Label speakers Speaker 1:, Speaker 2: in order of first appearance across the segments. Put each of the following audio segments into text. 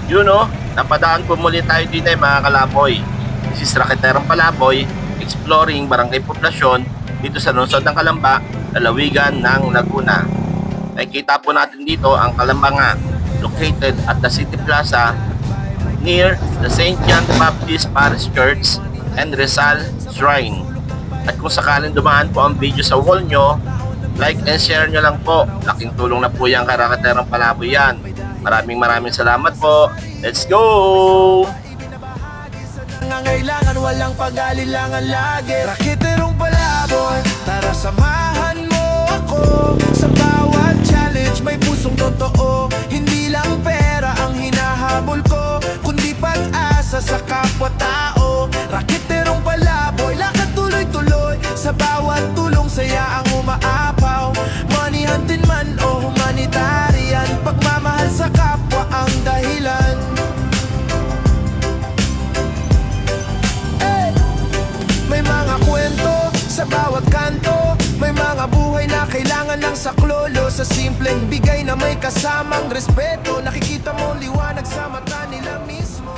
Speaker 1: Yun o, napadaan po muli tayo din ay mga kalaboy. This is Raketerong Palaboy, exploring Barangay Poblasyon dito sa lungsod ng Calamba, lalawigan ng Laguna. Nakikita po natin dito ang Calamba nga, located at the City Plaza near the St. John the Baptist Parish Church and Rizal Shrine. At kung sakaling dumaan po ang video sa wall nyo, like and share nyo lang po. Laking tulong na po yan kay Raketerong Palaboy yan. Maraming salamat po. Let's go!
Speaker 2: Nangangailangan, walang pag-alilangan lagi. Raketerong Palaboy, tara samahan mo ako. Sa bawat challenge may pusong totoo. Hindi lang pera ang hinahabol ko, kundi pag-asa sa kapwa-tao. Raketerong Palaboy, lakad tuloy-tuloy. Sa bawat tulong saya ang umaapaw. Money hunting man o humanitarian, pagmamahal sa kapwa ang dahilan. May mga kwento sa bawat kanto, may mga buhay na kailangan ng saklolo. Sa simpleng bigay na may kasamang respeto, nakikita mo liwanag sa mata nila mismo.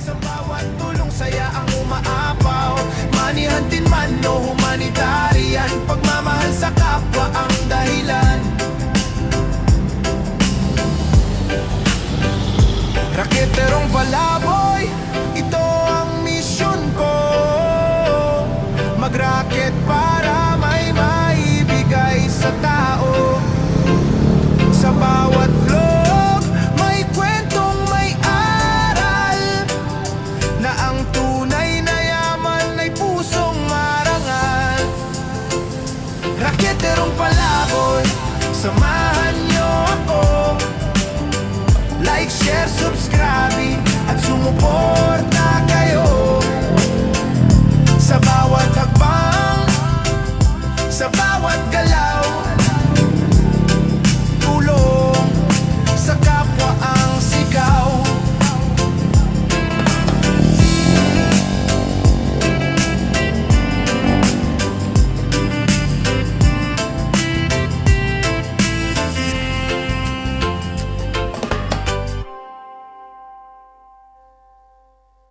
Speaker 2: Sa bawat tulong saya ang umaapaw. Manihan din man o humanitarian, pagmamahal sa kapwa ang dahilan. Raketerong Palaboy, ito ang misyon ko. Mag-raket para may maibigay sa tao. Sa bawat vlog may kwentong may aral, na ang tunay na yaman ay pusong marangal. Raketerong Palaboy, samahan niyo ako. Like, share, subscribe at sumuporta.